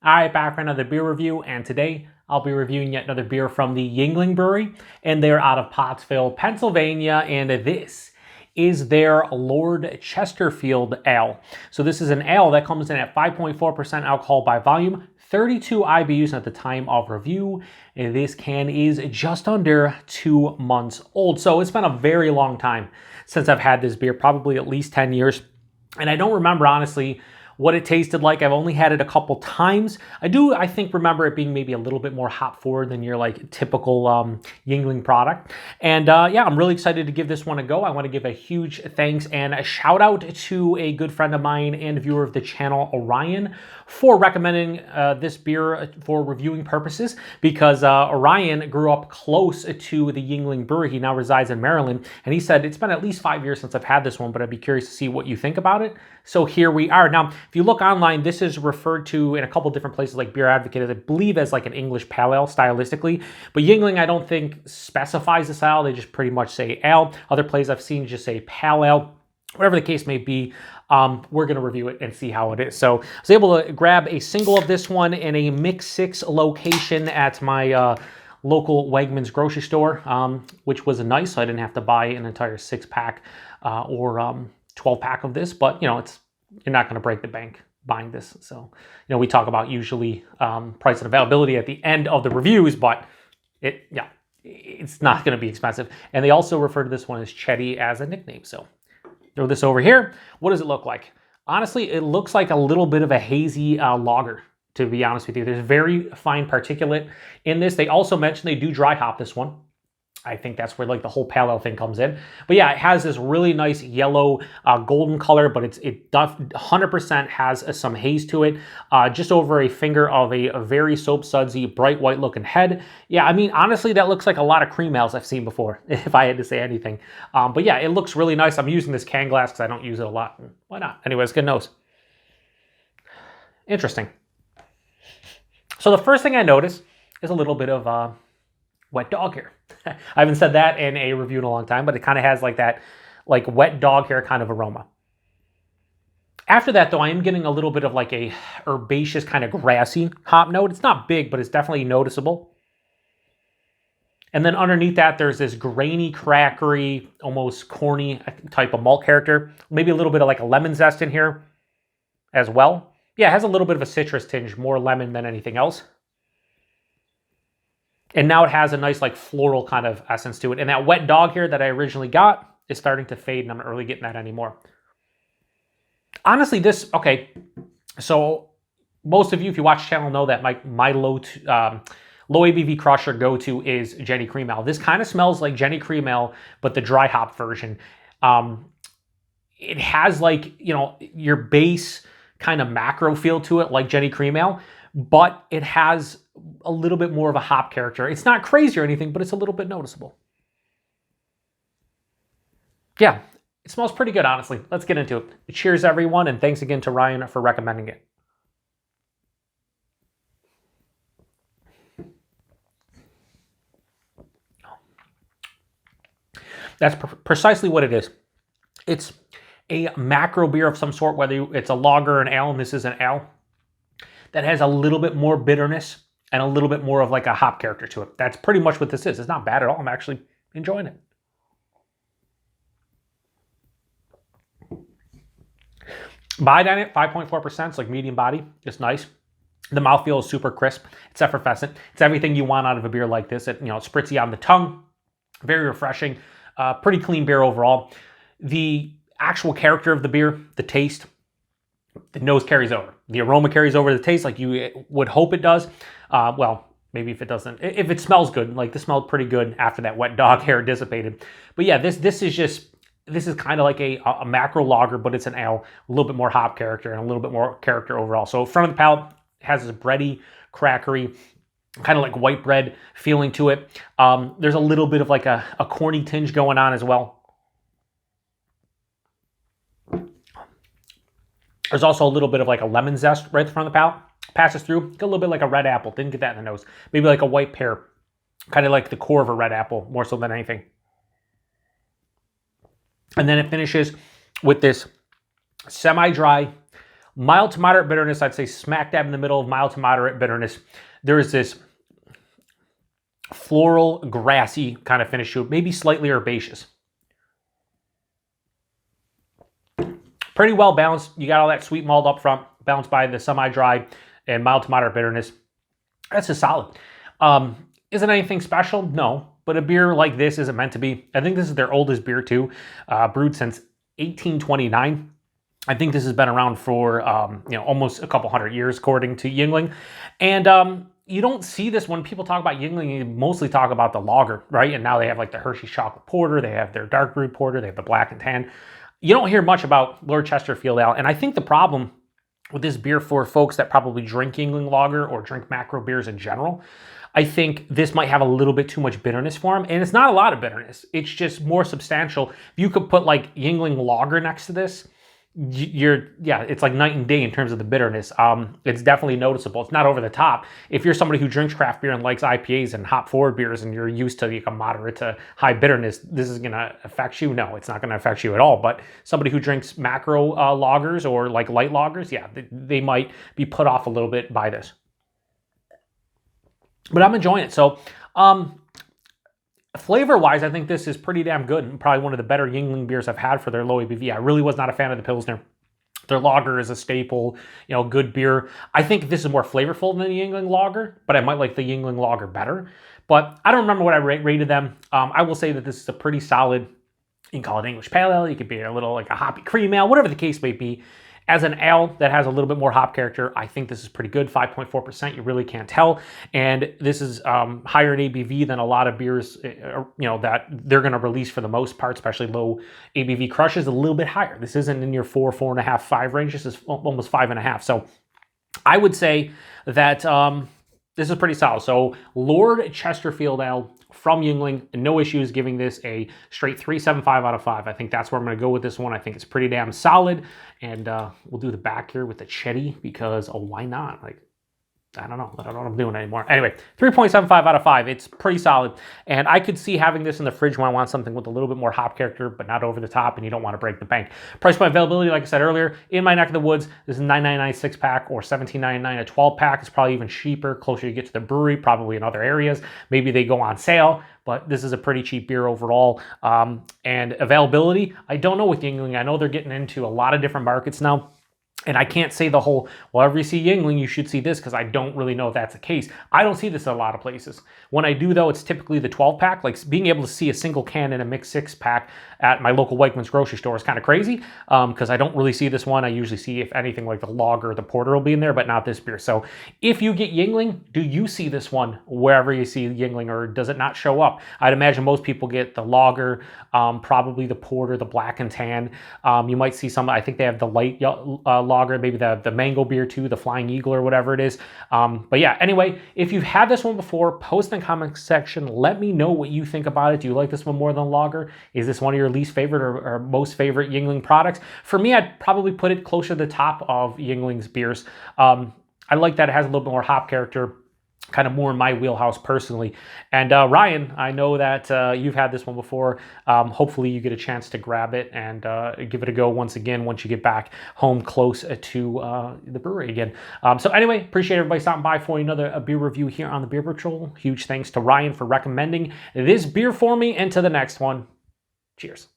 Alright, back for another beer review, and today I'll be reviewing yet another beer from the Yuengling Brewery, and they're out of Pottsville, Pennsylvania, and this is their Lord Chesterfield Ale. So this is an ale that comes in at 5.4% alcohol by volume, 32 IBUs at the time of review, and this can is just under 2 months old. So it's been a very long time since I've had this beer, probably at least 10 years, and I don't remember, honestly, what it tasted like. I've only had it a couple times. I think, remember it being maybe a little bit more hop forward than your like typical Yuengling product. And yeah, I'm really excited to give this one a go. I want to give a huge thanks and a shout out to a good friend of mine and viewer of the channel, Orion, for recommending this beer for reviewing purposes, because Orion grew up close to the Yuengling Brewery. He now resides in Maryland, and he said, it's been at least 5 years since I've had this one, but I'd be curious to see what you think about it. So here we are. Now, if you look online, this is referred to in a couple different places like Beer Advocate, I believe, as like an English pale ale stylistically, but Yuengling I don't think specifies the style. They just pretty much say ale. Other places I've seen just say pale ale. Whatever the case may be, we're going to review it and see how it is. So I was able to grab a single of this one in a Mix 6 location at my local Wegmans grocery store, which was nice. So I didn't have to buy an entire 6-pack or 12-pack of this, but you know, you're not going to break the bank buying this. So, you know, we talk about usually price and availability at the end of the reviews, but it's not going to be expensive. And they also refer to this one as Chetty as a nickname. So throw this over here. What does it look like? Honestly, it looks like a little bit of a hazy lager, to be honest with you. There's very fine particulate in this. They also mentioned they do dry hop this one. I think that's where like the whole pale ale thing comes in. But yeah, it has this really nice yellow golden color, but it 100% has some haze to it. Just over a finger of a very soap sudsy, bright white looking head. Yeah, I mean, honestly, that looks like a lot of cream ales I've seen before, if I had to say anything. But yeah, it looks really nice. I'm using this can glass because I don't use it a lot. Why not? Anyways, good nose. Interesting. So the first thing I notice is a little bit of wet dog hair. I haven't said that in a review in a long time, but it kind of has like that like wet dog hair kind of aroma. After that, though, I am getting a little bit of like a herbaceous kind of grassy hop note. It's not big, but it's definitely noticeable. And then underneath that, there's this grainy, crackery, almost corny type of malt character. Maybe a little bit of like a lemon zest in here as well. Yeah, it has a little bit of a citrus tinge, more lemon than anything else. And now it has a nice like floral kind of essence to it. And that wet dog here that I originally got is starting to fade, and I'm not really getting that anymore. Honestly, okay, so most of you, if you watch the channel, know that my low ABV crusher go-to is Jenny Cream Ale. This kind of smells like Jenny Cream Ale, but the dry hop version. It has like, you know, your base kind of macro feel to it like Jenny Cream Ale, but it has a little bit more of a hop character. It's not crazy or anything, but it's a little bit noticeable. Yeah, it smells pretty good, honestly. Let's get into it. Cheers, everyone, and thanks again to Ryan for recommending it. That's precisely what it is. It's a macro beer of some sort, whether it's a lager, an ale, and this is an ale, that has a little bit more bitterness and a little bit more of like a hop character to it. That's pretty much what this is. It's not bad at all. I'm actually enjoying it. Body on it, 5.4%. It's like medium body. It's nice. The mouthfeel is super crisp. It's effervescent. It's everything you want out of a beer like this. It's spritzy on the tongue. Very refreshing. Pretty clean beer overall. The actual character of the beer, the taste, the nose carries over. The aroma carries over the taste like you would hope it does. Well, maybe if it doesn't. If it smells good, like this smelled pretty good after that wet dog hair dissipated. But yeah, this is kind of like a macro lager, but it's an ale, a little bit more hop character and a little bit more character overall. So front of the palate has this bready, crackery, kind of like white bread feeling to it. There's a little bit of like a corny tinge going on as well. There's also a little bit of like a lemon zest right at the front of the palate. Passes through. Get a little bit like a red apple. Didn't get that in the nose. Maybe like a white pear. Kind of like the core of a red apple, more so than anything. And then it finishes with this semi-dry, Mild to moderate bitterness, I'd say smack dab in the middle of mild to moderate bitterness. There is this floral, grassy kind of finish to it, maybe slightly herbaceous. Pretty well balanced. You got all that sweet malt up front, balanced by the semi-dry and mild to moderate bitterness. That's just solid. Isn't anything special? No. But a beer like this isn't meant to be. I think this is their oldest beer too, brewed since 1829. I think this has been around for almost a couple hundred years, according to Yuengling. And you don't see this when people talk about Yuengling. You mostly talk about the lager, right? And now they have like the Hershey's chocolate porter, they have their dark brewed porter, they have the black and tan. You don't hear much about Lord Chesterfield Ale. And I think the problem with this beer for folks that probably drink Yuengling lager or drink macro beers in general, I think this might have a little bit too much bitterness for them. And it's not a lot of bitterness. It's just more substantial. If you could put like Yuengling lager next to this, it's like night and day in terms of the bitterness. It's definitely noticeable. It's not over the top. If you're somebody who drinks craft beer and likes IPAs and hop forward beers and you're used to like a moderate to high bitterness, this is going to affect you. No, it's not going to affect you at all. But somebody who drinks macro lagers or like light lagers, yeah, they might be put off a little bit by this. But I'm enjoying it. So, flavor-wise, I think this is pretty damn good and probably one of the better Yuengling beers I've had for their low ABV. I really was not a fan of the Pilsner. Their lager is a staple, good beer. I think this is more flavorful than the Yuengling lager, but I might like the Yuengling lager better. But I don't remember what I rated them. I will say that this is a pretty solid, you can call it English pale ale, you could be a little like a hoppy cream ale, whatever the case may be. As an ale that has a little bit more hop character, I think this is pretty good. 5.4%, you really can't tell. And this is higher in ABV than a lot of beers, that they're going to release for the most part, especially low ABV Crush is a little bit higher. This isn't in your 4, 4.5, 5 range. This is almost 5.5. So I would say that this is pretty solid. So Lord Chesterfield Ale from Yuengling, no issues giving this a straight 3.75 out of 5. I think that's where I'm going to go with this one. I think it's pretty damn solid. And we'll do the back here with the Chetty because, why not? Like, I don't know. I don't know what I'm doing anymore. Anyway, 3.75 out of 5. It's pretty solid. And I could see having this in the fridge when I want something with a little bit more hop character, but not over the top, and you don't want to break the bank. Price point availability, like I said earlier, in my neck of the woods, this is $9.99 6-pack or $17.99 a 12-pack. It's probably even cheaper closer you get to the brewery, probably in other areas. Maybe they go on sale, but this is a pretty cheap beer overall. And availability, I don't know with Yuengling. I know they're getting into a lot of different markets now. And I can't say the whole, wherever you see Yuengling, you should see this, because I don't really know if that's the case. I don't see this in a lot of places. When I do, though, it's typically the 12-pack. Like, being able to see a single can in a mixed 6-pack at my local Wegmans grocery store is kind of crazy, because I don't really see this one. I usually see, if anything, like the lager or the porter will be in there, but not this beer. So if you get Yuengling, do you see this one wherever you see Yuengling, or does it not show up? I'd imagine most people get the lager, probably the porter, the black and tan. You might see some, I think they have the light lager, maybe the mango beer too, the Flying Eagle or whatever it is. But yeah, anyway, if you've had this one before, post in the comment section. Let me know what you think about it. Do you like this one more than lager? Is this one of your least favorite or most favorite Yuengling products? For me, I'd probably put it closer to the top of Yuengling's beers. I like that it has a little bit more hop character, kind of more in my wheelhouse personally. And Ryan, I know that you've had this one before. Hopefully you get a chance to grab it and give it a go once again once you get back home close to the brewery again. So anyway, appreciate everybody stopping by for another beer review here on the Beer PaTroll. Huge thanks to Ryan for recommending this beer for me, and to the next one. Cheers.